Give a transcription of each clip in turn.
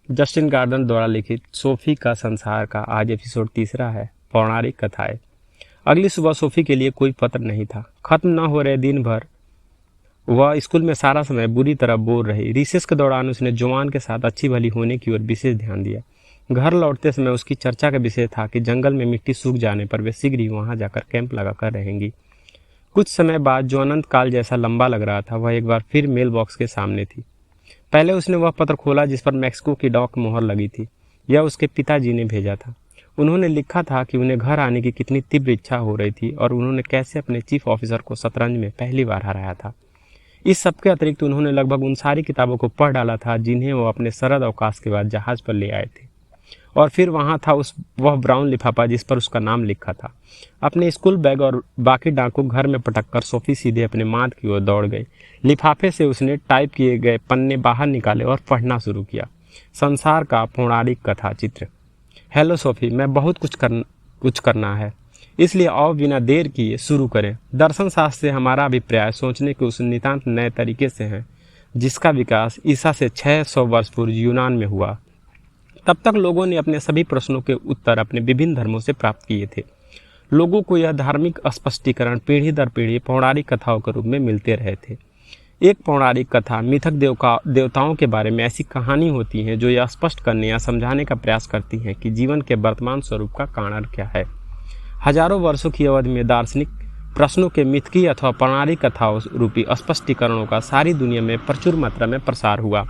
Justin garden द्वारा लिखित Sophie का संसार का आज एपिसोड 3 है। पौराणिक कथाएं। अगली सुबह सोफी के लिए कोई पत्र नहीं था। खत्म न हो रहे दिन भर वह स्कूल में सारा समय बुरी तरह बोर रही। रिसेस के दौरान उसने जोआन के साथ अच्छी भली होने की ओर विशेष ध्यान दिया। घर लौटते समय उसकी चर्चा का विषय था कि जंगल में मिट्टी सूख जाने पर वे शीघ्र ही वहां जाकर कैंप लगाकर रहेंगी। कुछ समय बाद जो अनंत काल जैसा लंबा लग रहा था, वह एक बार फिर मेल बॉक्स के सामने थी। पहले उसने वह पत्र खोला जिस पर मैक्सिको की डॉक मोहर लगी थी। यह उसके पिताजी ने भेजा था। उन्होंने लिखा था कि उन्हें घर आने की कितनी तीव्र इच्छा हो रही थी और उन्होंने कैसे अपने चीफ ऑफिसर को शतरंज में पहली बार हराया था। इस सब के अतिरिक्त उन्होंने लगभग उन सारी किताबों को पढ़ डाला था जिन्हें वो अपने शरद अवकाश के बाद जहाज पर ले आए थे। और फिर वहाँ था वह ब्राउन लिफाफा जिस पर उसका नाम लिखा था। अपने स्कूल बैग और बाकी डाकू घर में पटक कर सोफी सीधे अपने माद की ओर दौड़ गई। लिफाफे से उसने टाइप किए गए पन्ने बाहर निकाले और पढ़ना शुरू किया। संसार का पौराणिक कथा चित्र। हेलो सोफी, मैं बहुत कुछ करना है, इसलिए आओ बिना देर किए शुरू करें। दर्शन शास्त्र से हमारा अभिप्राय सोचने के उस नितांत नए तरीके से है जिसका विकास ईसा से 600 वर्ष पूर्व यूनान में हुआ। तब तक लोगों ने अपने सभी प्रश्नों के उत्तर अपने विभिन्न धर्मों से प्राप्त किए थे। लोगों को यह धार्मिक स्पष्टीकरण पीढ़ी दर पीढ़ी पौराणिक कथाओं के रूप में मिलते रहे थे। एक पौराणिक कथा मिथक देवताओं के बारे में ऐसी कहानी होती है जो यह स्पष्ट करने या समझाने का प्रयास करती है कि जीवन के वर्तमान स्वरूप का कारण क्या है। हजारों वर्षों की अवधि में दार्शनिक प्रश्नों के मिथकीय अथवा पौराणिक कथाओं रूपी स्पष्टीकरणों का सारी दुनिया में प्रचुर मात्रा में प्रसार हुआ।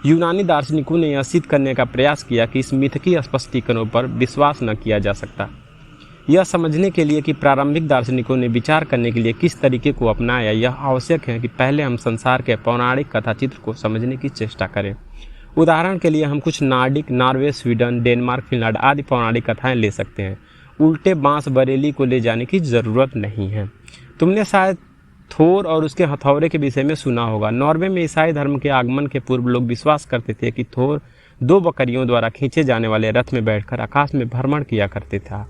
यूनानी दार्शनिकों ने यह सिद्ध करने का प्रयास किया कि इस मिथकीय स्पष्टीकरणों पर विश्वास न किया जा सकता। यह समझने के लिए कि प्रारंभिक दार्शनिकों ने विचार करने के लिए किस तरीके को अपनाया, यह आवश्यक है कि पहले हम संसार के पौराणिक कथाचित्र को समझने की चेष्टा करें। उदाहरण के लिए हम कुछ Nordic, Norway, Sweden, Denmark, Finland आदि पौराणिक कथाएं ले सकते हैं। उल्टे बांस बरेली को ले जाने की जरूरत नहीं है। तुमने शायद थोर और उसके हथौड़े के विषय में सुना होगा। नॉर्वे में ईसाई धर्म के आगमन के पूर्व लोग विश्वास करते थे कि थोर 2 बकरियों द्वारा खींचे जाने वाले रथ में बैठकर आकाश में भ्रमण किया करते था।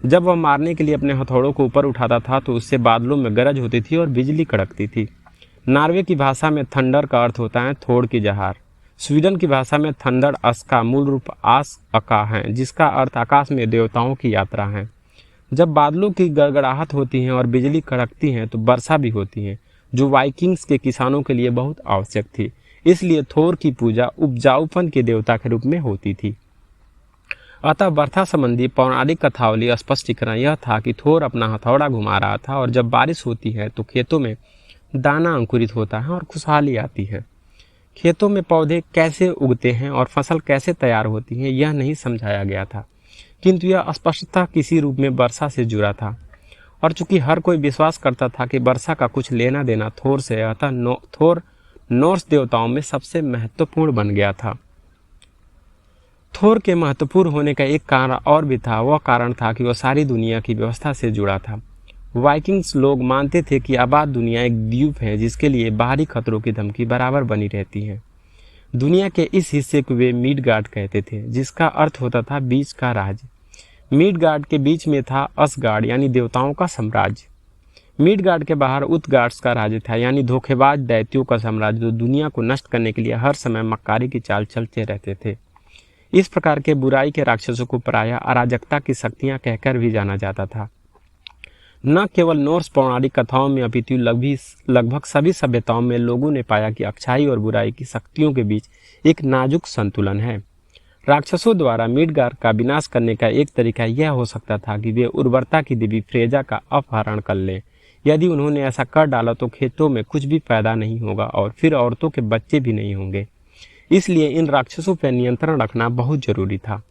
जब वह मारने के लिए अपने हथौड़ों को ऊपर उठाता था तो उससे बादलों में गरज होती थी और बिजली कड़कती थी। नॉर्वे की भाषा में थंडर का अर्थ होता है थोड़ की जहार। स्वीडन की भाषा में थंडर अस्का मूल रूप आस अका है, जिसका अर्थ आकाश में देवताओं की यात्रा है। जब बादलों की गड़गड़ाहट होती है और बिजली कड़कती है तो वर्षा भी होती है, जो वाइकिंग्स के किसानों के लिए बहुत आवश्यक थी। इसलिए थोर की पूजा उपजाऊपन के देवता के रूप में होती थी। अतः वर्षा संबंधी पौराणिक कथावली स्पष्टीकरण यह था कि थोर अपना हथौड़ा घुमा रहा था और जब बारिश होती है तो खेतों में दाना अंकुरित होता है और खुशहाली आती है। खेतों में पौधे कैसे उगते हैं और फसल कैसे तैयार होती है यह नहीं समझाया गया था, किंतु यह स्पष्टता किसी रूप में वर्षा से जुड़ा था। और चूंकि हर कोई विश्वास करता था कि वर्षा का कुछ लेना देना थोर से, अतः थोर नॉर्स देवताओं में सबसे महत्वपूर्ण बन गया था। थोर के महत्वपूर्ण होने का एक कारण और भी था। वह कारण था कि वह सारी दुनिया की व्यवस्था से जुड़ा था। वाइकिंग्स लोग मानते थे कि आबाद दुनिया एक द्वीप है जिसके लिए बाहरी खतरों की धमकी बराबर बनी रहती है। दुनिया के इस हिस्से को वे मिडगार्ड कहते थे, जिसका अर्थ होता था बीच का राज्य। मिडगार्ड के बीच में था असगार्ड यानी देवताओं का साम्राज्य। मिडगार्ड के बाहर उत्गार्ड्स का राज्य था यानी धोखेबाज दैत्यों का साम्राज्य, जो दुनिया को नष्ट करने के लिए हर समय मक्कारी की चाल चलते रहते थे। इस प्रकार के बुराई के राक्षसों को प्रायः अराजकता की शक्तियां कहकर भी जाना जाता था। न केवल नॉर्स पौराणिक कथाओं में अपितु लगभग सभी सभ्यताओं में लोगों ने पाया कि अच्छाई और बुराई की शक्तियों के बीच एक नाजुक संतुलन है। राक्षसों द्वारा मिडगार्ड का विनाश करने का एक तरीका यह हो सकता था कि वे उर्वरता की देवी फ्रेजा का अपहरण कर लें। यदि उन्होंने ऐसा कर डाला तो खेतों में कुछ भी पैदा नहीं होगा और फिर औरतों के बच्चे भी नहीं होंगे। इसलिए इन राक्षसों पर नियंत्रण रखना बहुत जरूरी था।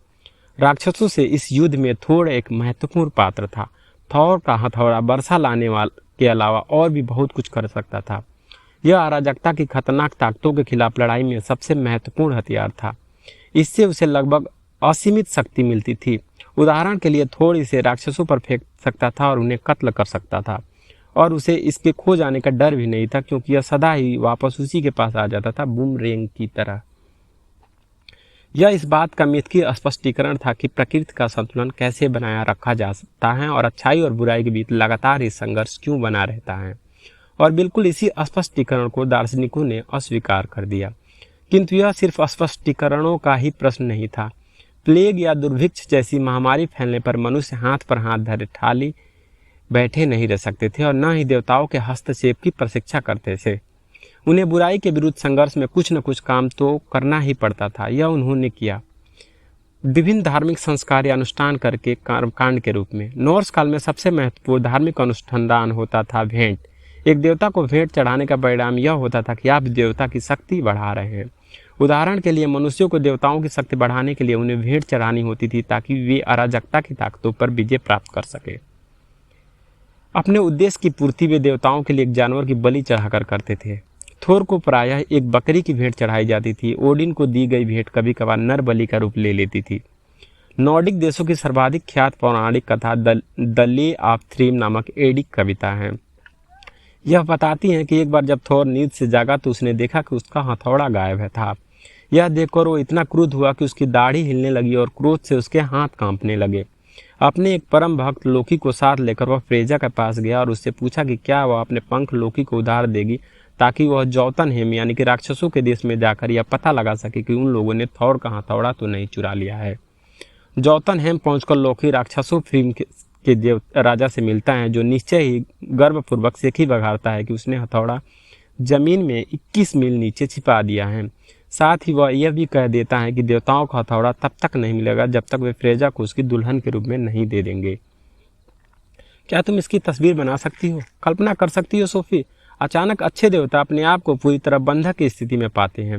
राक्षसों से इस युद्ध में थोर एक महत्वपूर्ण पात्र था। थोर का हथौड़ा वर्षा लाने वाले के अलावा और भी बहुत कुछ कर सकता था। यह अराजकता की खतरनाक ताकतों के खिलाफ लड़ाई में सबसे महत्वपूर्ण हथियार था। इससे उसे लगभग असीमित शक्ति मिलती थी। उदाहरण के लिए थोर इसे राक्षसों पर फेंक सकता था और उन्हें कत्ल कर सकता था, और उसे इसके खो जाने का डर भी नहीं था क्योंकि यह सदा ही वापस उसी के पास आ जाता था, बूमरेंग की तरह। यह इस बात का मिथकीय स्पष्टीकरण था कि प्रकृति का संतुलन कैसे बनाया रखा जा सकता है और अच्छाई और बुराई के बीच लगातार ही संघर्ष क्यों बना रहता है। और बिल्कुल इसी स्पष्टीकरण को दार्शनिकों ने अस्वीकार कर दिया, किंतु यह सिर्फ स्पष्टीकरणों का ही प्रश्न नहीं था। प्लेग या दुर्भिक्ष जैसी महामारी फैलने पर मनुष्य हाथ पर हाथ धरे ठाली बैठे नहीं रह सकते थे और न ही देवताओं के हस्तक्षेप की प्रतीक्षा करते थे। उन्हें बुराई के विरुद्ध संघर्ष में कुछ न कुछ काम तो करना ही पड़ता था। यह उन्होंने किया, विभिन्न धार्मिक संस्कार या अनुष्ठान करके कर्मकांड के रूप में। नॉर्स काल में सबसे महत्वपूर्ण धार्मिक अनुष्ठान होता था भेंट। एक देवता को भेंट चढ़ाने का परिणाम यह होता था कि आप देवता की शक्ति बढ़ा रहे हैं। उदाहरण के लिए मनुष्यों को देवताओं की शक्ति बढ़ाने के लिए उन्हें भेंट चढ़ानी होती थी ताकि वे अराजकता की ताकतों पर विजय प्राप्त कर सके। अपने उद्देश्य की पूर्ति वे देवताओं के लिए एक जानवर की बलि चढ़ाकर करते थे। थोर को प्रायः एक बकरी की भेंट चढ़ाई जाती थी। ओडिन को दी गई भेंट कभी कभार नर बलि का रूप ले लेती थी। नॉर्डिक देशों की सर्वाधिक ख्यात पौराणिक कथा द ले ऑफ थ्रीम नामक एडिक कविता है। यह बताती है कि एक बार जब थोर नींद से जागा तो उसने देखा कि उसका हथौड़ा गायब था। यह देखकर वो इतना क्रुद्ध हुआ कि उसकी दाढ़ी हिलने लगी और क्रोध से उसके हाथ कांपने लगे। अपने एक परम भक्त लोकी को साथ लेकर वह फ्रेजा के पास गया और उससे पूछा कि क्या वह अपने पंख लोकी को उधार देगी ताकि वह जौतनहेम यानी कि राक्षसों के देश में जाकर यह पता लगा सके कि उन लोगों ने थोर का हथौड़ा तो नहीं चुरा लिया है। जौतनहेम पहुंचकर लोकी राक्षसों फ्रीम के देव राजा से मिलता है, जो निश्चय ही गर्वपूर्वक सेखी बघारता है कि उसने हथौड़ा जमीन में 21 मील नीचे छिपा दिया है। साथ ही वह यह भी कह देता है कि देवताओं का हथौड़ा तब तक नहीं मिलेगा जब तक वे फ्रेजा को उसकी दुल्हन के रूप में नहीं दे देंगे। क्या तुम इसकी तस्वीर बना सकती हो, कल्पना कर सकती हो सोफी? अचानक अच्छे देवता अपने आप को पूरी तरह बंधक की स्थिति में पाते हैं।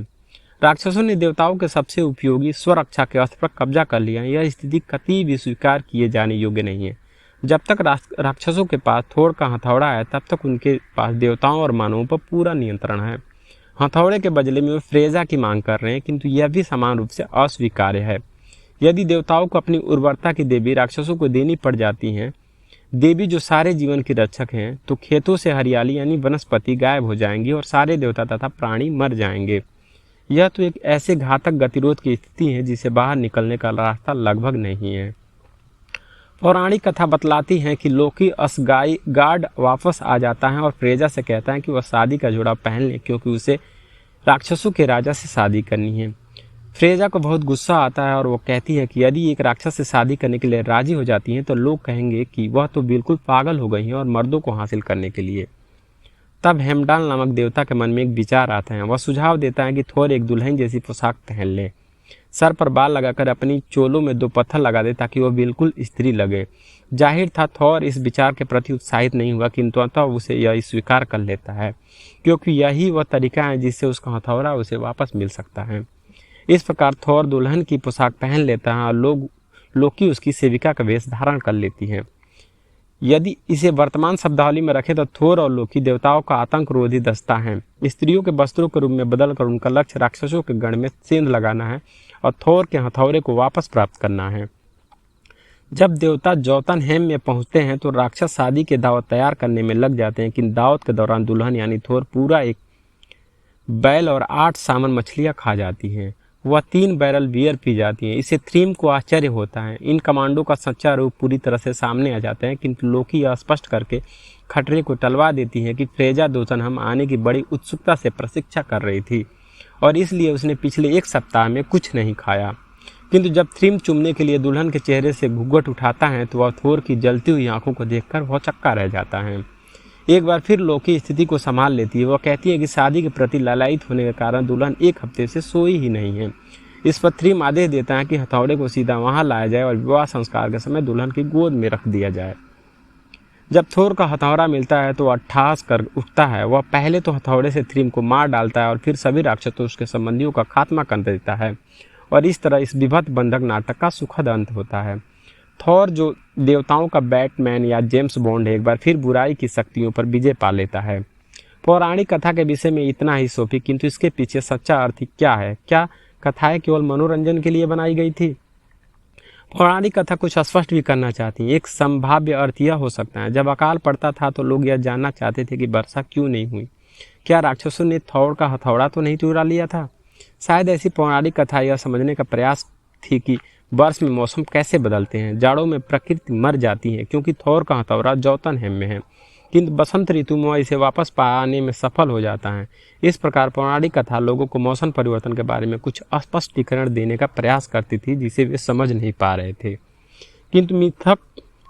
राक्षसों ने देवताओं के सबसे उपयोगी स्वरक्षा के अस्त्र पर कब्जा कर लिया। यह स्थिति कतई भी स्वीकार किए जाने योग्य नहीं है। जब तक राक्षसों के पास थोर का हथौड़ा है तब तक उनके पास देवताओं और मानवों पर पूरा नियंत्रण है। हथौड़े के बदले में वे फ्रेजा की मांग कर रहे हैं, किंतु यह भी समान रूप से अस्वीकार्य है। यदि देवताओं को अपनी उर्वरता की देवी राक्षसों को देनी पड़ जाती हैं, देवी जो सारे जीवन की रक्षक हैं, तो खेतों से हरियाली यानी वनस्पति गायब हो जाएंगी और सारे देवता तथा प्राणी मर जाएंगे। यह तो एक ऐसे घातक गतिरोध की स्थिति है जिसे बाहर निकलने का रास्ता लगभग नहीं है। पौराणिक कथा बतलाती है कि लोकी असगार्ड वापस आ जाता है और फ्रेजा से कहता है कि वह शादी का जोड़ा पहन ले क्योंकि उसे राक्षसों के राजा से शादी करनी है। फ्रेजा को बहुत गुस्सा आता है और वो कहती है कि यदि एक राक्षस से शादी करने के लिए राजी हो जाती है तो लोग कहेंगे कि वह तो बिल्कुल पागल हो गई है और मर्दों को हासिल करने के लिए। तब हेमडाल नामक देवता के मन में एक विचार आता है। वह सुझाव देता है कि थोर एक दुल्हन जैसी पोशाक पहन ले, सर पर बाल लगाकर अपनी चोलों में 2 पत्थर लगा दे ताकि वह बिल्कुल स्त्री लगे। जाहिर था थोर इस विचार के प्रति उत्साहित नहीं हुआ, किंतु अंततः उसे यह स्वीकार कर लेता है क्योंकि यही वह तरीका है जिससे उसका हथौड़ा उसे वापस मिल सकता है। इस प्रकार थोर दुल्हन की पोशाक पहन लेता है और लोकी उसकी सेविका का वेश धारण कर लेती है। यदि इसे वर्तमान शब्दावली में रखें तो थोर और लोकी देवताओं का आतंकरोधी दस्ता है। स्त्रियों के वस्त्रों के रूप में बदलकर उनका लक्ष्य राक्षसों के गण में सेंध लगाना है और थोर के हथौड़े को वापस प्राप्त करना है। जब देवता जौतनहेम में पहुंचते हैं तो राक्षस शादी के दावत तैयार करने में लग जाते हैं, कि दावत के दौरान दुल्हन यानी थोर पूरा एक बैल और 8 सामन मछलियां खा जाती हैं। वह 3 बैरल बियर पी जाती हैं। इससे थ्रीम को आश्चर्य होता है। इन कमांडो का सच्चा रूप पूरी तरह से सामने आ जाते हैं, किंतु लोकी यह स्पष्ट करके खतरे को टलवा देती है कि फ्रेजा जौतनहेम आने की बड़ी उत्सुकता से प्रतीक्षा कर रही थी और इसलिए उसने पिछले 1 सप्ताह में कुछ नहीं खाया। किंतु जब थ्रीम चुमने के लिए दुल्हन के चेहरे से घूंघट उठाता है तो वह थोर की जलती हुई आंखों को देखकर वह चक्का रह जाता है। एक बार फिर लोकी स्थिति को संभाल लेती है। वह कहती है कि शादी के प्रति लालायित होने के कारण दुल्हन 1 हफ्ते से सोई ही नहीं है। इस पर थ्रीम आदेश देता है कि हथौड़े को सीधा वहां लाया जाए और विवाह संस्कार के समय दुल्हन की गोद में रख दिया जाए। जब थोर का हथौड़ा मिलता है तो वह ठास कर उठता है। वह पहले तो हथौड़े से थ्रीम को मार डालता है और फिर सभी राक्षसों उसके संबंधियों का खात्मा कर देता है और इस तरह इस विभत्त बंधक नाटक का सुखद अंत होता है। थोर जो देवताओं का बैटमैन या जेम्स बॉन्ड है, एक बार फिर बुराई की शक्तियों पर विजय पा लेता है। पौराणिक कथा के विषय में इतना ही सोफी, किंतु इसके पीछे सच्चा अर्थ क्या है? क्या कथाएं केवल मनोरंजन के लिए बनाई गई थी? पौराणिक कथा कुछ स्पष्ट भी करना चाहती है। एक संभाव्य अर्थ यह हो सकता है, जब अकाल पड़ता था तो लोग यह जानना चाहते थे कि वर्षा क्यों नहीं हुई। क्या राक्षसों ने थोर का हथौड़ा तो नहीं चुरा लिया था? शायद ऐसी पौराणिक कथा यह समझने का प्रयास थी कि वर्ष में मौसम कैसे बदलते हैं। जाड़ों में प्रकृति मर जाती है क्योंकि थोर का हथौड़ा जौतनहेम में है, किंतु बसंत ऋतु में वह इसे वापस पाने में सफल हो जाता है। इस प्रकार पौराणिक कथा लोगों को मौसम परिवर्तन के बारे में कुछ स्पष्टीकरण देने का प्रयास करती थी जिसे वे समझ नहीं पा रहे थे। किंतु मिथक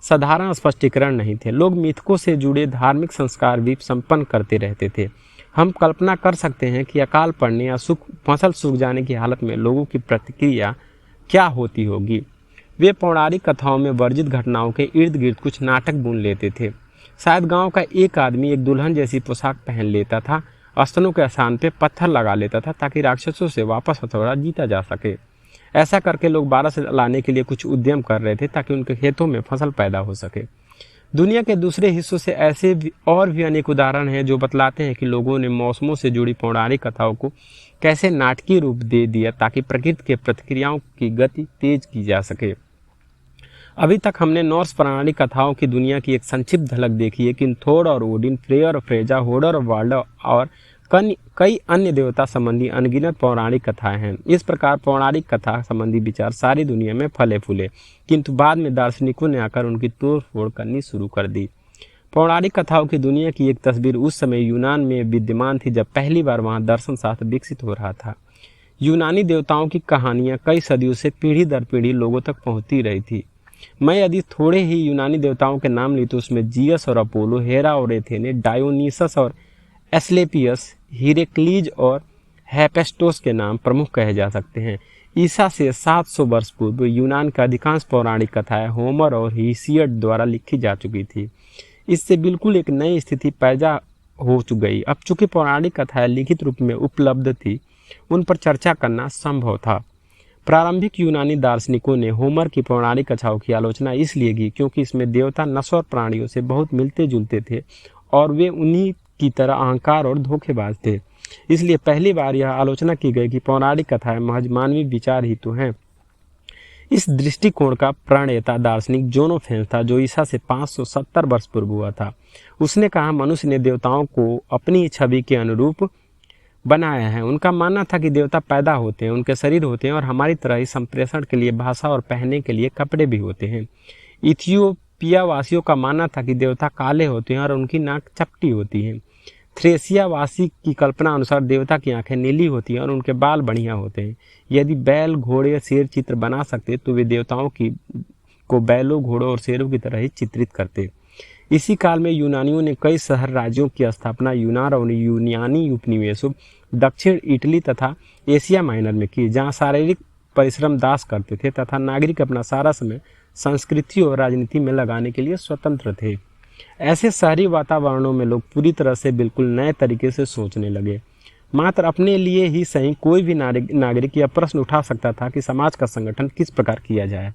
साधारण स्पष्टीकरण नहीं थे। लोग मिथकों से जुड़े धार्मिक संस्कार भी संपन्न करते रहते थे। हम कल्पना कर सकते हैं कि अकाल पड़ने या फसल सूख जाने की हालत में लोगों की प्रतिक्रिया क्या होती होगी। वे पौराणिक कथाओं में वर्जित घटनाओं के इर्द गिर्द कुछ नाटक बुन लेते थे। शायद गांव का एक आदमी एक दुल्हन जैसी पोशाक पहन लेता था, स्तनों के स्थान पे पत्थर लगा लेता था ताकि राक्षसों से वापस हथौड़ा जीता जा सके। ऐसा करके लोग बारह से लाने के लिए कुछ उद्यम कर रहे थे ताकि उनके खेतों में फसल पैदा हो सके। दुनिया के दूसरे हिस्सों से ऐसे और भी अनेक उदाहरण हैं जो बतलाते हैं कि लोगों ने मौसमों से जुड़ी पौराणिक कथाओं को कैसे नाटकीय रूप दे दिया ताकि प्रकृति के प्रतिक्रियाओं की गति तेज की जा सके। अभी तक हमने नॉर्स पौराणिक कथाओं की दुनिया की एक संक्षिप्त झलक देखी है कि थोर और ओडिन, फ्रेयर और फ्रेजा, होडर और वाल्डर और कई अन्य देवता संबंधी अनगिनत पौराणिक कथाएं हैं। इस प्रकार पौराणिक कथा संबंधी विचार सारी दुनिया में फले फूले, किंतु बाद में दार्शनिकों ने आकर उनकी तोड़ फोड़ करनी शुरू कर दी। पौराणिक कथाओं की दुनिया की एक तस्वीर उस समय यूनान में विद्यमान थी जब पहली बार वहां दर्शन शास्त्र विकसित हो रहा था। यूनानी देवताओं की कहानियां कई सदियों से पीढ़ी दर पीढ़ी लोगों तक पहुंचती रही थी। मैं यदि थोड़े ही यूनानी देवताओं के नाम ली तो उसमें जियस और अपोलो, हेरा और एथेने, डायोनीसस और एस्क्लेपियस, हिरेक्लीज और हेफेस्टोस के नाम प्रमुख कहे जा सकते हैं। ईसा से 700 वर्ष पूर्व यूनान का अधिकांश पौराणिक कथाएं होमर और हीसियड द्वारा लिखी जा चुकी थी। इससे बिल्कुल एक नई स्थिति पैदा हो गई। अब चूंकि पौराणिक कथाएं लिखित रूप में उपलब्ध थी, उन पर चर्चा करना संभव था। प्रारंभिक यूनानी दार्शनिकों ने होमर की पौराणिक कथाओं की आलोचना इसलिए की क्योंकि इसमें देवता नश्वर प्राणियों से बहुत मिलते जुलते थे और वे उन्हीं की तरह अहंकार और धोखेबाज थे। इसलिए पहली बार यह आलोचना की गई कि पौराणिक कथाएं महज मानवीय विचार ही तो हैं। इस दृष्टिकोण का प्रणेता दार्शनिक जोनोफेंस था, जो ईसा से 570 वर्ष पूर्व हुआ था। उसने कहा मनुष्य ने देवताओं को अपनी छवि के अनुरूप बनाया है। उनका मानना था कि देवता पैदा होते हैं, उनके शरीर होते हैं और हमारी तरह ही संप्रेषण के लिए भाषा और पहनने के लिए कपड़े भी होते हैं। इथियोपिया वासियों का मानना था कि देवता काले होते हैं और उनकी नाक चपटी होती है। थ्रेसिया वासी की कल्पना अनुसार देवता की आंखें नीली होती हैं और उनके बाल बढ़िया होते हैं। यदि बैल, घोड़े या शेर चित्र बना सकते तो वे देवताओं को बैलों, घोड़ों और शेरों की तरह ही चित्रित करते। इसी काल में यूनानियों ने कई शहर राज्यों की स्थापना यूनान और यूनानी उपनिवेशों दक्षिण इटली तथा एशिया माइनर में की, जहाँ शारीरिक परिश्रम दास करते थे तथा नागरिक अपना सारा समय संस्कृति और राजनीति में लगाने के लिए स्वतंत्र थे। ऐसे शहरी वातावरणों में लोग पूरी तरह से बिल्कुल नए तरीके से सोचने लगे। मात्र अपने लिए ही सही कोई भी नागरिक यह प्रश्न उठा सकता था कि समाज का संगठन किस प्रकार किया जाए।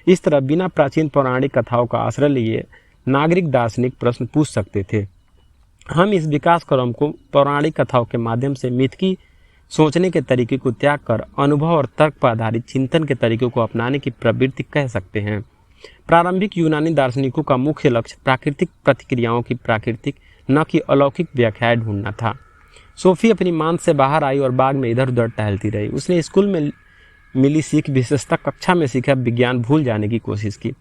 इस तरह बिना प्राचीन पौराणिक कथाओं का आश्रय लिए नागरिक दार्शनिक प्रश्न पूछ सकते थे। हम इस विकास क्रम को पौराणिक कथाओं के माध्यम से मिथकी सोचने के तरीके को त्याग कर अनुभव और तर्क पर आधारित चिंतन के तरीकों को अपनाने की प्रवृत्ति कह सकते हैं। प्रारंभिक यूनानी दार्शनिकों का मुख्य लक्ष्य प्राकृतिक प्रतिक्रियाओं की प्राकृतिक न कि अलौकिक व्याख्याएं ढूंढना था। सोफी अपनी मान से बाहर आई और बाग में इधर उधर टहलती रही। उसने स्कूल में मिली सीख, विशेषतः कक्षा में सीखा विज्ञान, भूल जाने की कोशिश की।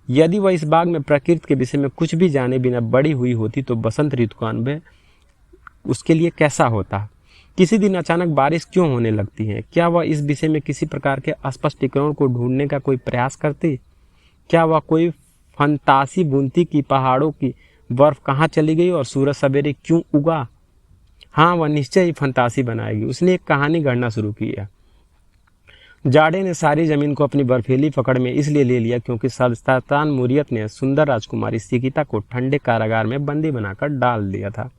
यदि वह इस बाग में प्रकृति के विषय में कुछ भी जाने बिना बड़ी हुई होती तो बसंत ऋतु का अनुभव उसके लिए कैसा होता। किसी दिन अचानक बारिश क्यों होने लगती है? क्या वह इस विषय में किसी प्रकार के स्पष्टीकरण को ढूंढने का कोई प्रयास करती? क्या वह कोई फंतासी बुनती कि पहाड़ों की बर्फ कहाँ चली गई और सूरज सवेरे क्यों उगा? हाँ, वह निश्चय ही फंतासी बनाएगी। उसने एक कहानी गढ़ना शुरू किया। जाड़े ने सारी जमीन को अपनी बर्फीली पकड़ में इसलिए ले लिया क्योंकि सुल्तान मुरियत ने सुंदर राजकुमारी सिकिता को ठंडे कारागार में बंदी बनाकर डाल दिया था।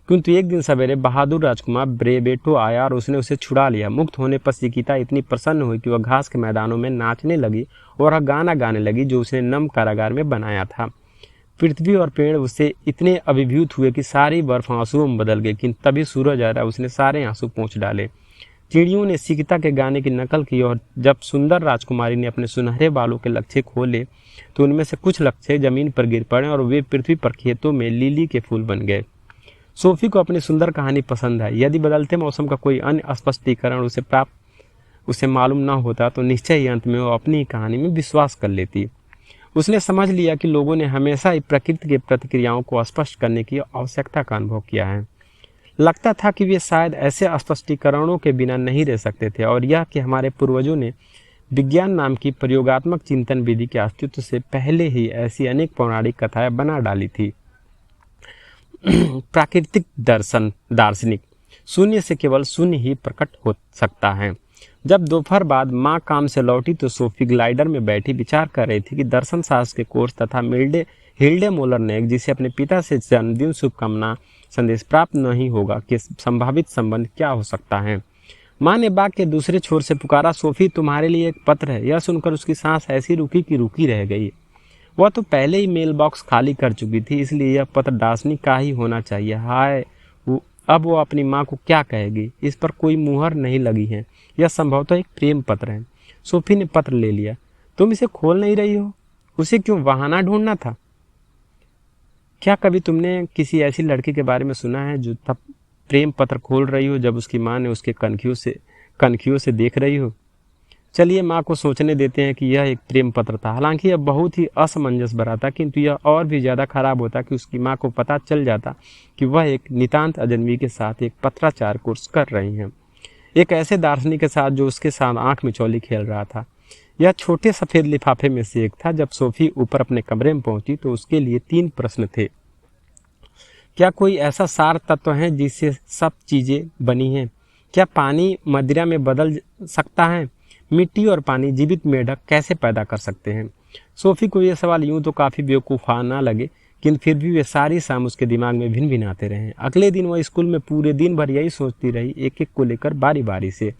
किंतु एक दिन सवेरे बहादुर राजकुमार ब्रेबेटो आया और उसने उसे छुड़ा लिया। मुक्त होने पर सिकिता इतनी प्रसन्न हुई कि वह घास के मैदानों में नाचने लगी और गाना गाने लगी जो उसने नम कारागार में बनाया था। पृथ्वी और पेड़ उससे इतने अभिभूत हुए कि सारी बर्फ आंसुओं में बदल गई। किंतु तभी सूरज आया, उसने सारे आंसू पोंछ डाले। चिड़ियों ने सिकिता के गाने की नकल की और जब सुंदर राजकुमारी ने अपने सुनहरे बालों के लच्छे खोले तो उनमें से कुछ लच्छे जमीन पर गिर पड़े और वे पृथ्वी पर खेतों में लिली के फूल बन गए। सोफी को अपनी सुंदर कहानी पसंद है। यदि बदलते मौसम का कोई अन्य स्पष्टीकरण उसे मालूम न होता तो निश्चय ही अंत में वो अपनी ही कहानी में विश्वास कर लेती। उसने समझ लिया कि लोगों ने हमेशा ही प्रकृति की प्रतिक्रियाओं को स्पष्ट करने की आवश्यकता का अनुभव किया है। लगता था कि वे शायद ऐसे स्पष्टीकरणों के बिना नहीं रह सकते थे, और यह कि हमारे पूर्वजों ने विज्ञान नाम की प्रयोगात्मक चिंतन विधि के अस्तित्व से पहले ही ऐसी अनेक पौराणिक कथाएं बना डाली थी। प्राकृतिक दार्शनिक शून्य से केवल शून्य ही प्रकट हो सकता है। जब दोपहर बाद माँ काम से लौटी तो सोफी ग्लाइडर में बैठी विचार कर रही थी कि दर्शन शास्त्र के कोर्स तथा हिल्डे मोलर ने, जिसे अपने पिता से जन्मदिन शुभकामना संदेश प्राप्त नहीं होगा, कि संभावित संबंध क्या हो सकता है। माँ ने बाग के दूसरे छोर से पुकारा, सोफी तुम्हारे लिए एक पत्र है। यह सुनकर उसकी सांस ऐसी रुकी कि रुकी रह गई। वह तो पहले ही मेल बॉक्स खाली कर चुकी थी, इसलिए यह पत्र दार्शनिक का ही होना चाहिए। हाय, अब वो अपनी माँ को क्या कहेगी। इस पर कोई मुहर नहीं लगी है, यह संभवतः एक प्रेम पत्र है। सोफी ने पत्र ले लिया। तुम इसे खोल नहीं रही हो? उसे क्यों बहाना ढूंढना था? क्या कभी तुमने किसी ऐसी लड़की के बारे में सुना है जो तब प्रेम पत्र खोल रही हो जब उसकी माँ ने उसके कनखियों से देख रही हो? चलिए माँ को सोचने देते हैं कि यह एक प्रेम पत्र था। हालांकि यह बहुत ही असमंजस भरा था, किंतु यह और भी ज़्यादा खराब होता कि उसकी माँ को पता चल जाता कि वह एक नितांत अजनबी के साथ एक पत्राचार कोर्स कर रही हैं, एक ऐसे दार्शनिक के साथ जो उसके साथ आंख मिचौली खेल रहा था। यह छोटे सफ़ेद लिफाफे में से एक था। जब सोफी ऊपर अपने कमरे में पहुंची तो उसके लिए 3 प्रश्न थे। क्या कोई ऐसा सार तत्व है जिससे सब चीज़ें बनी हैं? क्या पानी मदिरा में बदल सकता है? मिट्टी और पानी जीवित मेढक कैसे पैदा कर सकते हैं? सोफी को यह सवाल यूं तो काफ़ी बेवकूफ़ाना लगे, किंतु फिर भी वे सारी शाम उसके दिमाग में भिन भिनाते रहे। अगले दिन वह स्कूल में पूरे दिन भर यही सोचती रही, एक एक को लेकर बारी बारी से।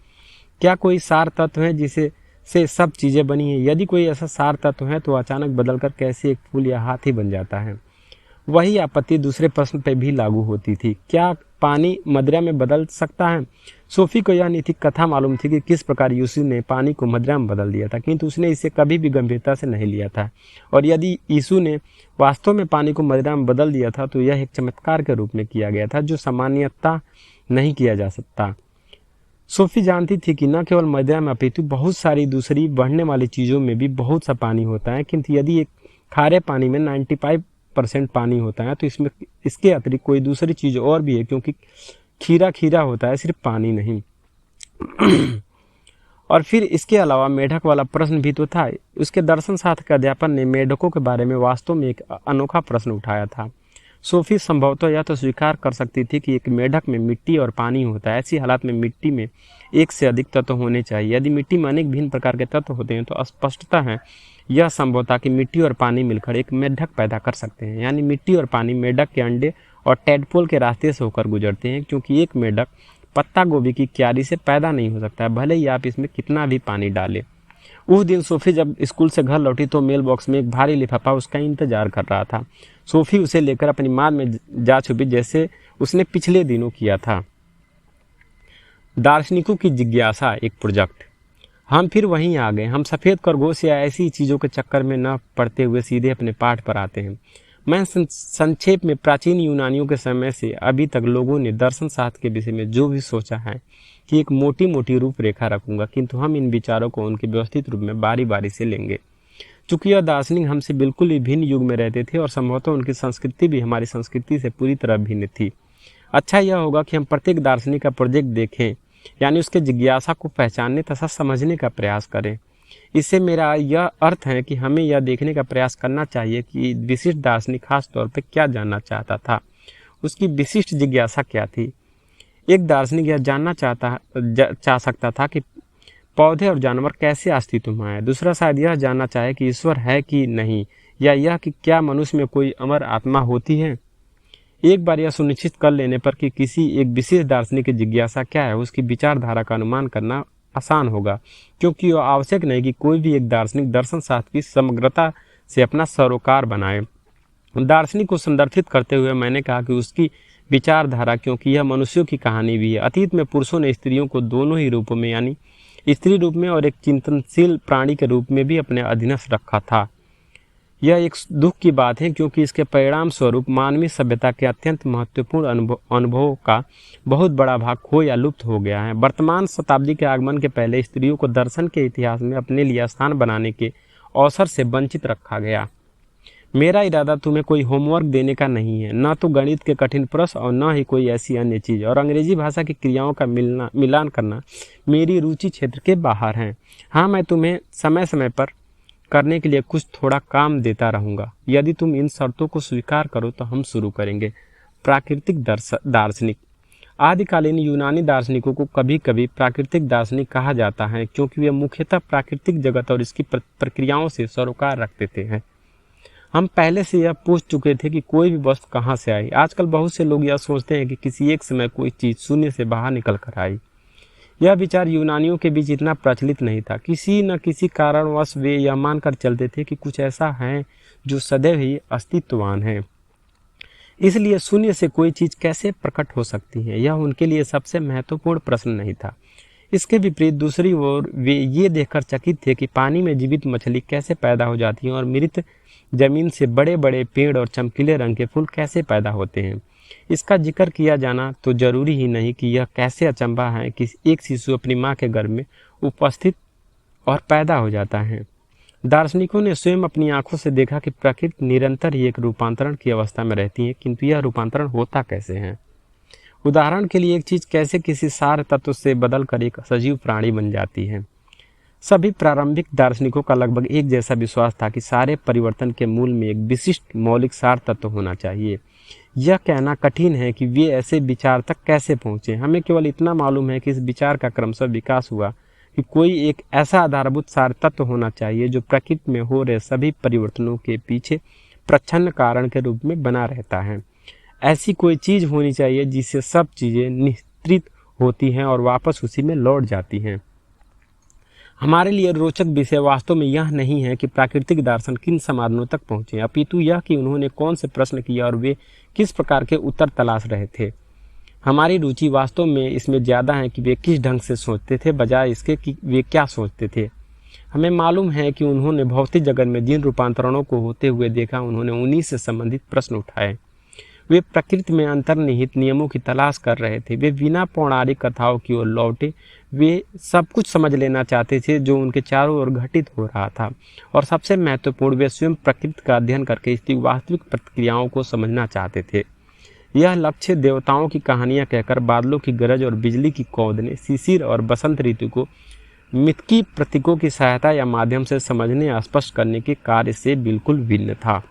क्या कोई सार तत्व है जिसे से सब चीज़ें बनी हैं? यदि कोई ऐसा सार तत्व है तो अचानक बदलकर कैसे एक फूल या हाथी बन जाता है? वही आपत्ति दूसरे प्रश्न पर भी लागू होती थी। क्या पानी मदिरा में बदल सकता है? सोफी को यह नीति कथा मालूम थी कि किस प्रकार यीशु ने पानी को मदिरा में बदल दिया था, किंतु उसने इसे कभी भी गंभीरता से नहीं लिया था। और यदि यीशु ने वास्तव में पानी को मदिरा में बदल दिया था तो यह एक चमत्कार के रूप में किया गया था जो सामान्यतः नहीं किया जा सकता। सोफी जानती थी कि न केवल मदिरा में अपितु बहुत सारी दूसरी बढ़ने वाली चीज़ों में भी बहुत सा पानी होता है, किंतु यदि एक खारे पानी में 95% पानी होता है तो इसमें इसके अतिरिक्त कोई दूसरी चीज़ और भी है, क्योंकि खीरा खीरा होता है, सिर्फ पानी नहीं। और फिर इसके अलावा मेढक वाला प्रश्न भी तो था। उसके दर्शन शास्त्र के अध्यापन ने मेढकों के बारे में वास्तव में एक अनोखा प्रश्न उठाया था। सोफी संभवतः यह तो स्वीकार कर सकती थी कि एक मेढक में मिट्टी और पानी होता है। ऐसी हालत में मिट्टी में एक से अधिक तत्व होने चाहिए। यदि मिट्टी में अनेक भिन्न प्रकार के तत्व होते हैं तो स्पष्टता है यह संभव था कि मिट्टी और पानी मिलकर एक मेढक पैदा कर सकते हैं। यानी मिट्टी और पानी मेढक के अंडे और टैडपोल के रास्ते से होकर गुजरते हैं, क्योंकि एक मेढक पत्ता गोभी की क्यारी से पैदा नहीं हो सकता है, भले ही आप इसमें कितना भी पानी डालें। उस दिन सोफी जब स्कूल से घर लौटी तो मेल बॉक्स में एक भारी लिफाफा उसका इंतजार कर रहा था। सोफी उसे लेकर अपनी माँ में जा छुपी, जैसे उसने पिछले दिनों किया था। दार्शनिकों की जिज्ञासा एक प्रोजेक्ट। हम फिर वहीं आ गए। हम सफ़ेद खरगोश या ऐसी चीज़ों के चक्कर में न पड़ते हुए सीधे अपने पाठ पर आते हैं। मैं संक्षेप में प्राचीन यूनानियों के समय से अभी तक लोगों ने दर्शन शास्त्र के विषय में जो भी सोचा है कि एक मोटी मोटी रूपरेखा रखूंगा, किंतु हम इन विचारों को उनके व्यवस्थित रूप में बारी बारी से लेंगे। चूंकि यह दार्शनिक हमसे बिल्कुल ही भिन्न युग में रहते थे और संभवतः उनकी संस्कृति भी हमारी संस्कृति से पूरी तरह भिन्न थी। अच्छा यह होगा कि हम प्रत्येक दार्शनिक का प्रोजेक्ट देखें, यानी उसके जिज्ञासा को पहचानने तथा समझने का प्रयास करें। इससे मेरा यह अर्थ है कि हमें यह देखने का प्रयास करना चाहिए कि विशिष्ट दार्शनिक खास तौर पर क्या जानना चाहता था, उसकी विशिष्ट जिज्ञासा क्या थी। एक दार्शनिक यह जानना चाह सकता था कि पौधे और जानवर कैसे अस्तित्व में आए। दूसरा शायद यह जानना चाहे कि ईश्वर है कि नहीं, या यह कि क्या मनुष्य में कोई अमर आत्मा होती है। एक बार यह सुनिश्चित कर लेने पर कि किसी एक विशेष दार्शनिक की जिज्ञासा क्या है, उसकी विचारधारा का अनुमान करना आसान होगा, क्योंकि यह आवश्यक नहीं कि कोई भी एक दार्शनिक दर्शन शास्त्र की समग्रता से अपना सरोकार बनाए। दार्शनिक को संदर्भित करते हुए मैंने कहा कि उसकी विचारधारा, क्योंकि यह मनुष्यों की कहानी भी है। अतीत में पुरुषों ने स्त्रियों को दोनों ही रूपों में, यानी स्त्री रूप में और एक चिंतनशील प्राणी के रूप में भी अपने अधीनस्थ रखा था। यह एक दुख की बात है, क्योंकि इसके परिणाम स्वरूप मानवीय सभ्यता के अत्यंत महत्वपूर्ण अनुभवों का बहुत बड़ा भाग खो या लुप्त हो गया है। वर्तमान शताब्दी के आगमन के पहले स्त्रियों को दर्शन के इतिहास में अपने लिए स्थान बनाने के अवसर से वंचित रखा गया। मेरा इरादा तुम्हें कोई होमवर्क देने का नहीं है, न तो गणित के कठिन प्रश्न और न ही कोई ऐसी अन्य चीज़, और अंग्रेजी भाषा की क्रियाओं का मिलान करना मेरी रुचि क्षेत्र के बाहर है। हाँ, मैं तुम्हें समय समय पर करने के लिए कुछ थोड़ा काम देता रहूँगा। यदि तुम इन शर्तों को स्वीकार करो तो हम शुरू करेंगे। प्राकृतिक दार्शनिक। आदिकालीन यूनानी दार्शनिकों को कभी कभी प्राकृतिक दार्शनिक कहा जाता है, क्योंकि वे मुख्यतः प्राकृतिक जगत और इसकी प्रक्रियाओं से सरोकार रखते थे। हम पहले से यह पूछ चुके थे कि कोई भी वस्तु कहाँ से आई। आजकल बहुत से लोग यह सोचते हैं कि किसी एक समय कोई चीज़ शून्य से बाहर निकल कर आई। यह विचार यूनानियों के बीच इतना प्रचलित नहीं था। किसी न किसी कारणवश वे यह मानकर चलते थे कि कुछ ऐसा है जो सदैव ही अस्तित्ववान है, इसलिए शून्य से कोई चीज़ कैसे प्रकट हो सकती है, यह उनके लिए सबसे महत्वपूर्ण प्रश्न नहीं था। इसके विपरीत दूसरी ओर वे ये देखकर चकित थे कि पानी में जीवित मछली कैसे पैदा हो जाती है और मृत जमीन से बड़े बड़े पेड़ और चमकीले रंग के फूल कैसे पैदा होते हैं। इसका जिक्र किया जाना तो जरूरी ही नहीं कि यह कैसे अचंभा है कि एक शिशु अपनी माँ के गर्भ में उपस्थित और पैदा हो जाता है। दार्शनिकों ने स्वयं अपनी आंखों से देखा कि प्रकृति निरंतर ही एक रूपांतरण की अवस्था में रहती है, किंतु यह रूपांतरण होता कैसे है। उदाहरण के लिए एक चीज कैसे किसी सार तत्व से बदलकर एक सजीव प्राणी बन जाती है। सभी प्रारंभिक दार्शनिकों का लगभग एक जैसा विश्वास था कि सारे परिवर्तन के मूल में एक विशिष्ट मौलिक सार तत्व होना चाहिए। यह कहना कठिन है कि वे ऐसे विचार तक कैसे पहुंचे। हमें केवल इतना मालूम है कि इस विचार का क्रमशः विकास हुआ कि कोई एक ऐसा आधारभूत सार तत्व होना चाहिए जो प्रकृति में हो रहे सभी परिवर्तनों के पीछे प्रच्छन्न कारण के रूप में बना रहता है। ऐसी कोई चीज होनी चाहिए जिससे सब चीजें नियंत्रित होती हैं और वापस उसी में लौट जाती हैं। हमारे लिए रोचक विषय वास्तव में यह नहीं है कि प्राकृतिक दर्शन किन समाधानों तक पहुंचे, अपितु यह कि उन्होंने कौन से प्रश्न किए और वे किस प्रकार के उत्तर तलाश रहे थे। हमारी रुचि वास्तव में इसमें ज़्यादा है कि वे किस ढंग से सोचते थे, बजाय इसके कि वे क्या सोचते थे। हमें मालूम है कि उन्होंने भौतिक जगत में जिन रूपांतरणों को होते हुए देखा, उन्होंने उन्हीं से संबंधित प्रश्न उठाए। वे प्रकृति में अंतर्निहित नियमों की तलाश कर रहे थे। वे बिना पौराणिक कथाओं की ओर लौटे। वे सब कुछ समझ लेना चाहते थे जो उनके चारों ओर घटित हो रहा था, और सबसे महत्वपूर्ण, वे स्वयं प्रकृति का अध्ययन करके इसकी वास्तविक प्रक्रियाओं को समझना चाहते थे। यह लक्ष्य देवताओं की कहानियां कहकर, बादलों की गरज और बिजली की कौंधने, शिशिर और बसंत ऋतु को मिथकी प्रतीकों की सहायता या माध्यम से समझने या स्पष्ट करने के कार्य से बिल्कुल भिन्न था।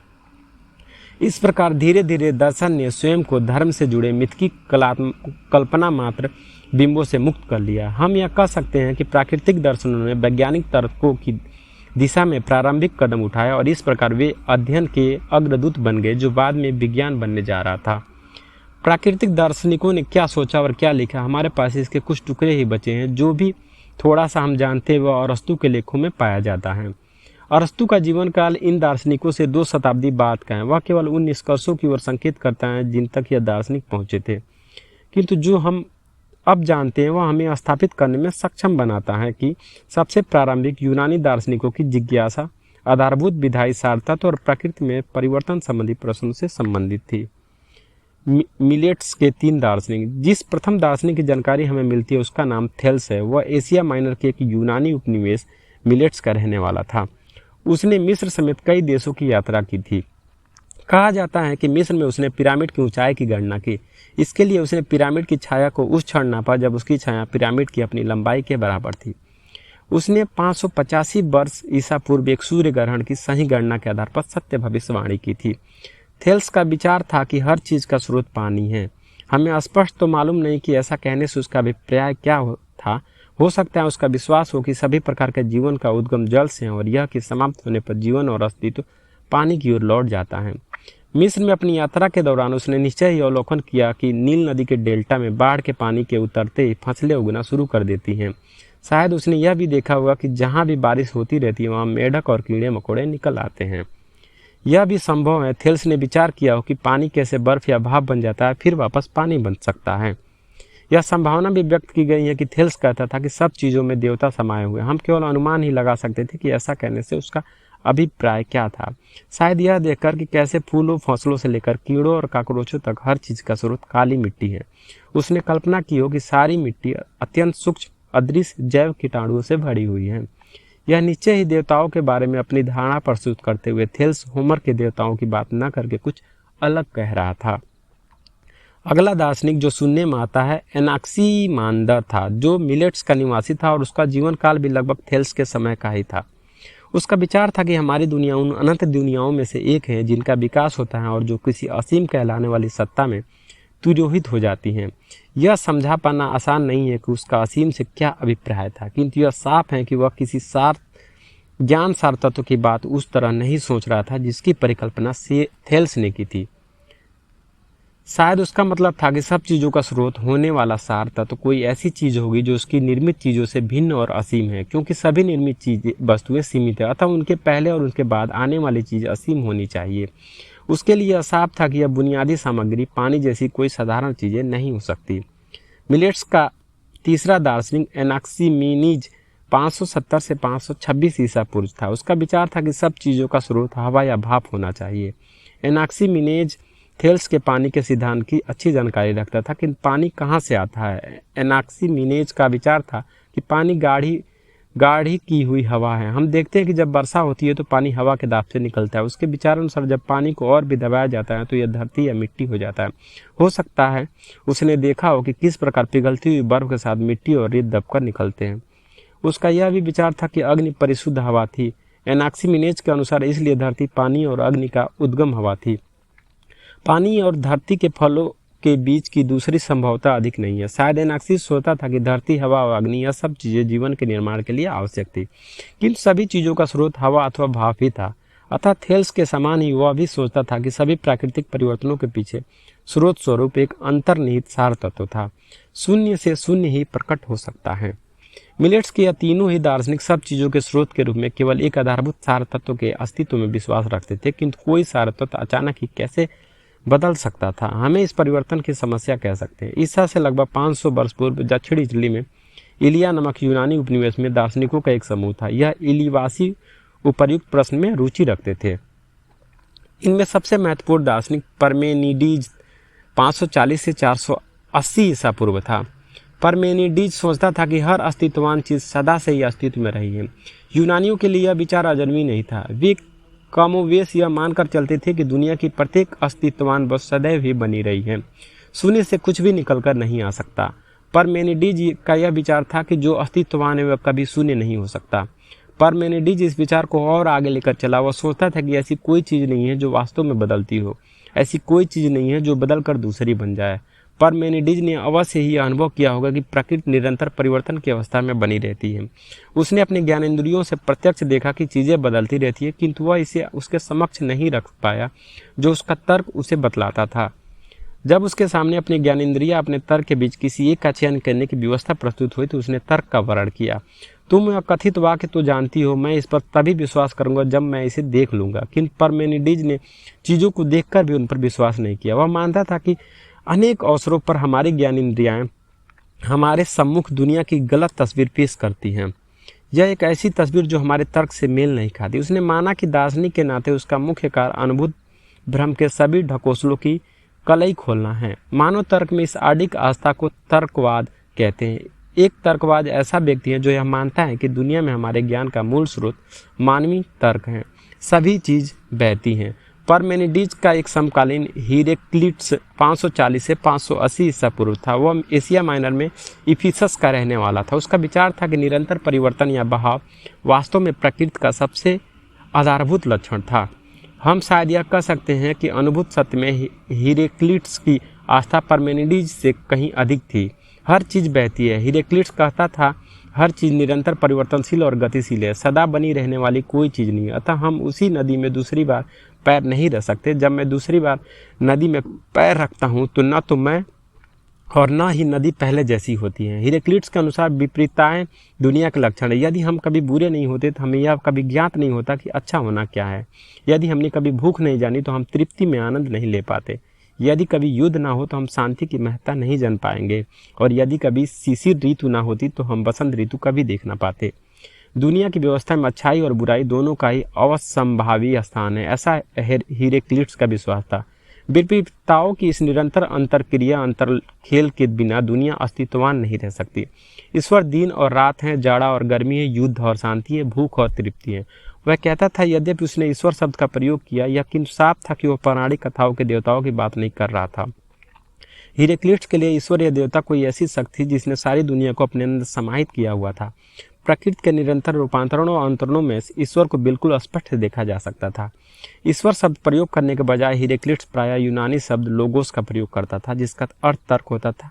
इस प्रकार धीरे धीरे दर्शन ने स्वयं को धर्म से जुड़े मिथकी कल्पना मात्र बिंबों से मुक्त कर लिया। हम यह कह सकते हैं कि प्राकृतिक दर्शनों ने वैज्ञानिक तर्कों की दिशा में प्रारंभिक कदम उठाया, और इस प्रकार वे अध्ययन के अग्रदूत बन गए जो बाद में विज्ञान बनने जा रहा था। प्राकृतिक दार्शनिकों ने क्या सोचा और क्या लिखा, हमारे पास इसके कुछ टुकड़े ही बचे हैं। जो भी थोड़ा सा हम जानते हैं वह अरस्तु के लेखों में पाया जाता है। अरस्तु का जीवन काल इन दार्शनिकों से 2 शताब्दी बाद का है। वह केवल उन निष्कर्षों की ओर संकेत करता है जिन तक यह दार्शनिक पहुंचे थे, किंतु जो हम अब जानते हैं वह हमें स्थापित करने में सक्षम बनाता है कि सबसे प्रारंभिक यूनानी दार्शनिकों की जिज्ञासा आधारभूत विधायी सार तत्व और प्रकृति में परिवर्तन संबंधी प्रश्नों से संबंधित थी। मिलेट्स के 3 दार्शनिक। जिस प्रथम दार्शनिक की जानकारी हमें मिलती है उसका नाम थेल्स है। वह एशिया माइनर के एक यूनानी उपनिवेश मिलेट्स का रहने वाला था। उसने मिस्र समेत कई देशों की यात्रा की थी। कहा जाता है कि मिस्र में उसने पिरामिड की ऊंचाई की गणना की। इसके लिए उसने पिरामिड की छाया को उस क्षण नापा जब उसकी छाया पिरामिड की अपनी लंबाई के बराबर थी। उसने 585 वर्ष ईसा पूर्व एक सूर्य ग्रहण की सही गणना के आधार पर सत्य भविष्यवाणी की थी। थेल्स का विचार था कि हर चीज का स्रोत पानी है। हमें स्पष्ट तो मालूम नहीं कि ऐसा कहने से उसका अभिप्राय क्या था। हो सकता है उसका विश्वास हो कि सभी प्रकार के जीवन का उद्गम जल से है, और यह कि समाप्त होने पर जीवन और अस्तित्व पानी की ओर लौट जाता है। मिस्र में अपनी यात्रा के दौरान उसने निश्चय ही अवलोकन किया कि नील नदी के डेल्टा में बाढ़ के पानी के उतरते ही फसलें उगना शुरू कर देती हैं। शायद उसने यह भी देखा होगा कि जहाँ भी बारिश होती रहती है वहाँ मेढक और कीड़े मकोड़े निकल आते हैं। यह भी संभव है थेल्स ने विचार किया हो कि पानी कैसे बर्फ या भाप बन जाता है फिर वापस पानी बन सकता है। यह संभावना भी व्यक्त की गई है कि थेल्स कहता था कि सब चीज़ों में देवता समाये हुए। हम केवल अनुमान ही लगा सकते थे कि ऐसा कहने से उसका अभिप्राय क्या था। शायद यह देखकर कि कैसे फूलों फसलों से लेकर कीड़ों और काकरोचों तक हर चीज़ का स्रोत काली मिट्टी है। उसने कल्पना की हो कि सारी मिट्टी अत्यंत सूक्ष्म अदृश्य जैव कीटाणुओं से भरी हुई है। यह नीचे ही देवताओं के बारे में अपनी धारणा प्रस्तुत करते हुए थेल्स होमर के देवताओं की बात न करके कुछ अलग कह रहा था। अगला दार्शनिक जो सुनने में आता है एनाक्सीमांडर था, जो मिलेट्स का निवासी था और उसका जीवन काल भी लगभग थेल्स के समय का ही था। उसका विचार था कि हमारी दुनिया उन अनंत दुनियाओं में से एक है जिनका विकास होता है और जो किसी असीम कहलाने वाली सत्ता में तुरोहित हो जाती हैं। यह समझा पाना आसान नहीं है कि उसका असीम से क्या अभिप्राय था, किंतु यह साफ है कि वह किसी ज्ञान सार तत्व की बात उस तरह नहीं सोच रहा था जिसकी परिकल्पना थेल्स ने की थी। शायद उसका मतलब था कि सब चीज़ों का स्रोत होने वाला सार तत्व कोई ऐसी चीज़ होगी जो उसकी निर्मित चीज़ों से भिन्न और असीम है, क्योंकि सभी निर्मित चीज़ें वस्तुएं सीमित है, अतः उनके पहले और उनके बाद आने वाली चीज़ असीम होनी चाहिए। उसके लिए यह साफ था कि यह बुनियादी सामग्री पानी जैसी कोई साधारण चीज़ें नहीं हो सकती। मिलेट्स का तीसरा दार्शनिक एनाक्सीमेनीज 570 से 526 ईसा पूर्व था। उसका विचार था कि सब चीज़ों का स्रोत हवा या भाप होना चाहिए। एनाक्सीमेनीज थेल्स के पानी के सिद्धांत की अच्छी जानकारी रखता था कि पानी कहाँ से आता है। एनाक्सीमेनीज का विचार था कि पानी गाढ़ी की हुई हवा है। हम देखते हैं कि जब वर्षा होती है तो पानी हवा के दाब से निकलता है। उसके विचार अनुसार जब पानी को और भी दबाया जाता है तो यह धरती या मिट्टी हो जाता है। हो सकता है उसने देखा हो कि किस प्रकार पिघलती हुई बर्फ के साथ मिट्टी और रेत दबकर निकलते हैं। उसका यह भी विचार था कि अग्नि परिशुद्ध हवा थी। एनाक्सीमेनीज के अनुसार इसलिए धरती पानी और अग्नि का उद्गम हवा थी। पानी और धरती के फलों के बीच की दूसरी संभवता अधिक नहीं है। शायद एनाक्सीमेनीज सोचता था कि धरती, हवा और अग्नि यह सब चीज़ें जीवन के निर्माण के लिए आवश्यक थी, किंतु सभी चीज़ों का स्रोत हवा अथवा भाप ही था। अतः थेल्स के समान ही वह भी सोचता था कि सभी प्राकृतिक परिवर्तनों के पीछे स्रोत स्वरूप एक अंतर्निहित सार तत्व था। शून्य से शून्य ही प्रकट हो सकता है। मिलेट्स के यह तीनों ही दार्शनिक सब चीज़ों के स्रोत के रूप में केवल एक आधारभूत सार तत्व के अस्तित्व में विश्वास रखते थे, किंतु कोई सार तत्व अचानक ही कैसे बदल सकता था, हमें इस परिवर्तन की समस्या कह सकते हैं। ईसा से लगभग 500 वर्ष पूर्व दक्षिण इटली में इलिया नामक यूनानी उपनिवेश में दार्शनिकों का एक समूह था। यह इलीवासी उपर्युक्त प्रश्न में रुचि रखते थे। इनमें सबसे महत्वपूर्ण दार्शनिक परमेनिडीज 540 से 480 ईसा पूर्व था। परमेनिडीज सोचता था कि हर अस्तित्ववान चीज सदा से ही अस्तित्व में रही है। यूनानियों के लिए यह विचार अजनबी नहीं था। वे कमोवेश यह मानकर चलते थे कि दुनिया की प्रत्येक अस्तित्ववान वस्तु सदैव ही बनी रही है, शून्य से कुछ भी निकलकर नहीं आ सकता। परमेनिडीज का यह विचार था कि जो अस्तित्ववान है वह कभी शून्य नहीं हो सकता। परमेनिडीज इस विचार को और आगे लेकर चला। वह सोचता था कि ऐसी कोई चीज़ नहीं है जो वास्तव में बदलती हो, ऐसी कोई चीज़ नहीं है जो बदलकर दूसरी बन जाए। परमेनिडीज ने अवश्य ही अनुभव किया होगा कि प्रकृति निरंतर परिवर्तन की अवस्था में बनी रहती है। उसने अपने ज्ञानेंद्रियों से प्रत्यक्ष देखा कि चीज़ें बदलती रहती है, किंतु वह इसे उसके समक्ष नहीं रख पाया जो उसका तर्क उसे बतलाता था। जब उसके सामने अपने ज्ञानेंद्रिया अपने तर्क के बीच किसी एक का चयन करने की व्यवस्था प्रस्तुत हुई तो उसने तर्क का वर्ण किया। तुम यह कथित वाक्य तो जानती हो, मैं इस पर तभी विश्वास करूंगा जब मैं इसे देख लूंगा। किंतु परमेनिडीज ने चीज़ों को देखकर भी उन पर विश्वास नहीं किया। वह मानता था कि अनेक अवसरों पर हमारी ज्ञानेंद्रियाएं हमारे सम्मुख दुनिया की गलत तस्वीर पेश करती हैं। यह एक ऐसी तस्वीर जो हमारे तर्क से मेल नहीं खाती। उसने माना कि दार्शनिक के नाते उसका मुख्य कार्य अनुभूत भ्रम के सभी ढकोसलों की कलई खोलना है। मानव तर्क में इस आडिक आस्था को तर्कवाद कहते हैं। एक तर्कवाद ऐसा व्यक्ति है जो यह मानता है कि दुनिया में हमारे ज्ञान का मूल स्रोत मानवीय तर्क है, सभी चीज बहती हैं। परमेनिडीज का एक समकालीन हिरेक्लिट्स 540 से 580 ईसा पूर्व था। वह एशिया माइनर में इफिसस का रहने वाला था। उसका विचार था कि निरंतर परिवर्तन या बहाव वास्तव में प्रकृति का सबसे आधारभूत लक्षण था। हम शायद यह कह सकते हैं कि अनुभूत सत्य में हिरेक्लिट्स की आस्था परमेनिडीज से कहीं अधिक थी। हर चीज़ बहती है। हिरेक्लिट्स कहता था हर चीज़ निरंतर परिवर्तनशील और गतिशील है, सदा बनी रहने वाली कोई चीज़ नहीं है। अतः हम उसी नदी में दूसरी बार पैर नहीं रख सकते। जब मैं दूसरी बार नदी में पैर रखता हूँ तो न तो मैं और न ही नदी पहले जैसी होती है। हिरेक्लिट्स के अनुसार विपरीतताएं दुनिया के लक्षण है। यदि हम कभी बुरे नहीं होते तो हमें यह कभी ज्ञात नहीं होता कि अच्छा होना क्या है। यदि हमने कभी भूख नहीं जानी तो हम तृप्ति में आनंद नहीं ले पाते। यदि कभी युद्ध ना हो तो हम शांति की महत्ता नहीं जान पाएंगे, और यदि कभी शिशिर ऋतु ना होती तो हम बसंत ऋतु कभी देख ना पाते। दुनिया की व्यवस्था में अच्छाई और बुराई दोनों का ही अवश्यंभावी स्थान है, ऐसा हिरेक्लिट्स का विश्वास था। विपरीतताओं की इस निरंतर अंतरक्रिया अंतर खेल के बिना दुनिया अस्तित्ववान नहीं रह सकती। ईश्वर दिन और रात है, जाड़ा और गर्मी है, युद्ध और शांति है, भूख और तृप्ति है। वह कहता था, यद्यपि उसने ईश्वर शब्द का प्रयोग किया, यह किंतु साफ था कि वह पौराणिक कथाओं के देवताओं की बात नहीं कर रहा था। हिरेक्लिटस के लिए ईश्वर या देवता कोई ऐसी शक्ति थी जिसने सारी दुनिया को अपने अंदर समाहित किया हुआ था। प्रकृति के निरंतर रूपांतरणों और अंतरणों में ईश्वर को बिल्कुल स्पष्ट देखा जा सकता था। ईश्वर शब्द प्रयोग करने के बजाय हिरेक्लिटस प्रायः यूनानी शब्द लोगोस का प्रयोग करता था, जिसका अर्थ तर्क होता था।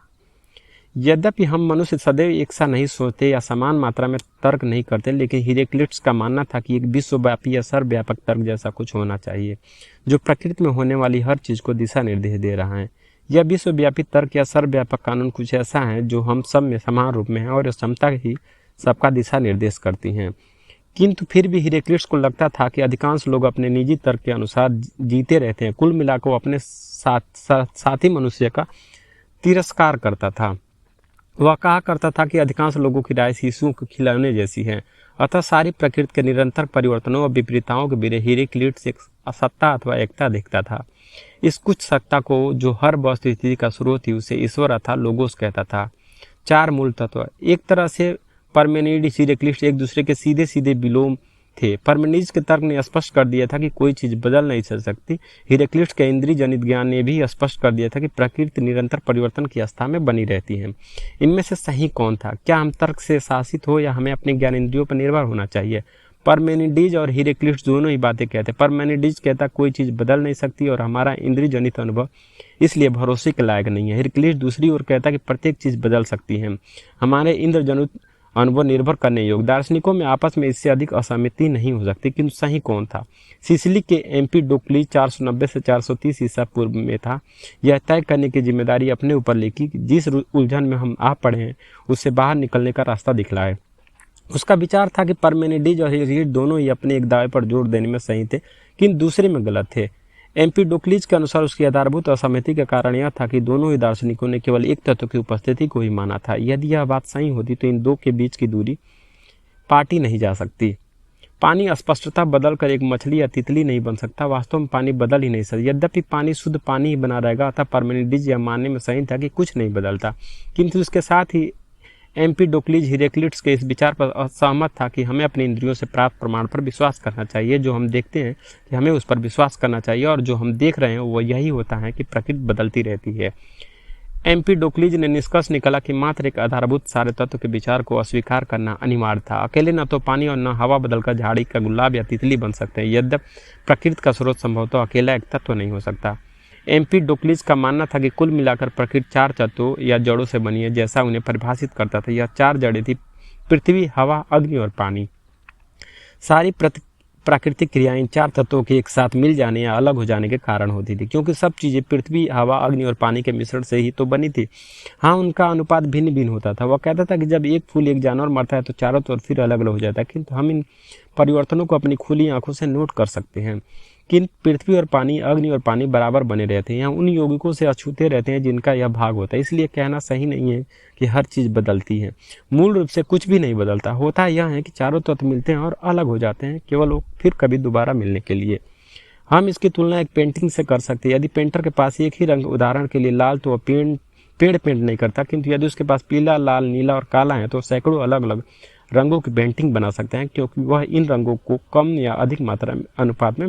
यद्यपि हम मनुष्य सदैव एक सा नहीं सोचते या समान मात्रा में तर्क नहीं करते, लेकिन हिरेक्लिटस का मानना था कि एक विश्वव्यापी या सर्वव्यापक तर्क जैसा कुछ होना चाहिए, जो प्रकृति में होने वाली हर चीज को दिशा निर्देश दे रहा है। यह विश्वव्यापी तर्क या सर्वव्यापक कानून कुछ ऐसा है जो हम सब में समान रूप में है और क्षमता ही सबका दिशा निर्देश करती हैं। किंतु फिर भी हिरेक्लिटस को लगता था कि अधिकांश लोग अपने निजी तर्क के अनुसार जीते रहते हैं। कुल मिलाकर वो अपने साथी मनुष्य का तिरस्कार करता था। वह कहा करता था कि अधिकांश लोगों की राय शिशुओं के खिलौने जैसी है। अतः सारी प्रकृति के निरंतर परिवर्तनों और विपरीतताओं के बीच हिरेक्लिटस एक सत्ता अथवा एकता देखता था। इस कुछ सत्ता को, जो हर वस्तु स्थिति का स्रोत थी, उसे ईश्वर अथवा लोगोस कहता था। चार मूल तत्व। एक तरह से पार्मेनिडिस हिरेक्लिटस एक दूसरे के सीधे सीधे विलोम थे। पार्मेनिडिस के तर्क ने स्पष्ट कर दिया था कि कोई चीज बदल नहीं सकती। हिरेक्लिटस के इंद्रिय जनित ज्ञान ने भी स्पष्ट कर दिया था कि प्रकृति निरंतर परिवर्तन की अवस्था में बनी रहती है। इनमें से सही कौन था? क्या हम तर्क से शासित हो या हमें अपने ज्ञान इंद्रियों पर निर्भर होना चाहिए? पार्मेनिडिस और हिरेक्लिटस दोनों ही बातें कहते। पार्मेनिडिस कहता कोई चीज बदल नहीं सकती और हमारा इंद्रिय जनित अनुभव इसलिए भरोसे के लायक नहीं है। हिरेक्लिटस दूसरी ओर कहता कि प्रत्येक चीज बदल सकती है, हमारे इंद्र जनित अनुभव निर्भर करने योग्य। दार्शनिकों में आपस में इससे अधिक असहमति नहीं हो सकती। किंतु सही कौन था? सिसिली के एम्पिडोक्लिस 490 से 430 ईसा पूर्व में था। यह तय करने की जिम्मेदारी अपने ऊपर ली कि जिस उलझन में हम आ पड़े हैं उससे बाहर निकलने का रास्ता दिखलाए। उसका विचार था कि पार्मेनिडिस और हिरेक्लिटस दोनों ही अपने एक दावे पर जोर देने में सही थे, किंतु दूसरे में गलत थे। एम्पिडोक्लिस के अनुसार उसकी आधारभूत असहमति का कारण यह था कि दोनों ही दार्शनिकों ने केवल एक तत्व की उपस्थिति को ही माना था। यदि यह बात सही होती तो इन दो के बीच की दूरी पाटी नहीं जा सकती। पानी स्पष्टता बदल कर एक मछली या तितली नहीं बन सकता। वास्तव में पानी बदल ही नहीं सकता। यद्यपि पानी शुद्ध पानी ही बना रहेगा, अतः पार्मेनिडिस यह मानने में सही था कि कुछ नहीं बदलता। किंतु इसके साथ ही एम्पिडोक्लिस हिरेक्लिटस के इस विचार पर असहमत था कि हमें अपने इंद्रियों से प्राप्त प्रमाण पर विश्वास करना चाहिए। जो हम देखते हैं कि हमें उस पर विश्वास करना चाहिए, और जो हम देख रहे हैं वो यही होता है कि प्रकृति बदलती रहती है। एम्पिडोक्लिस ने निष्कर्ष निकाला कि मात्र एक आधारभूत सारे तत्व के विचार को अस्वीकार करना अनिवार्य था। अकेले न तो पानी और न हवा बदलकर झाड़ी का गुलाब या तितली बन सकते हैं। यद्यपि प्रकृति का स्रोत संभवतः अकेला एक तत्व नहीं हो सकता। एम्पिडोक्लिस का मानना था कि कुल मिलाकर प्रकृति चार तत्वों या जड़ों से बनी है, जैसा उन्हें परिभाषित करता था। यह चार जड़ें थी: पृथ्वी, हवा, अग्नि और पानी। सारी प्राकृतिक क्रियाएं इन चार तत्वों के एक साथ मिल जाने या अलग हो जाने के कारण होती थी, क्योंकि सब चीजें पृथ्वी, हवा, अग्नि और पानी के मिश्रण से ही तो बनी थी। हाँ, उनका अनुपात भिन्न भिन्न होता था। वह कहता था कि जब एक फूल एक जानवर मरता है तो चारों तरफ फिर अलग अलग हो जाता है, किंतु हम इन परिवर्तनों को अपनी खुली आंखों से नोट कर सकते हैं। किंतु पृथ्वी और पानी, अग्नि और पानी बराबर बने रहते हैं। यहाँ उन यौगिकों से अछूते रहते हैं जिनका यह भाग होता है। इसलिए कहना सही नहीं है कि हर चीज बदलती है। मूल रूप से कुछ भी नहीं बदलता। होता यह है कि चारों तत्व मिलते हैं और अलग हो जाते हैं, केवल वो फिर कभी दोबारा मिलने के लिए। हम इसकी तुलना एक पेंटिंग से कर सकते हैं। यदि पेंटर के पास एक ही रंग, उदाहरण के लिए लाल, तो वह पेड़ पेंट नहीं करता, किंतु यदि उसके पास पीला, लाल, नीला और काला है तो सैकड़ों अलग अलग रंगों की पेंटिंग बना सकते हैं, क्योंकि वह इन रंगों को कम या अधिक मात्रा में अनुपात में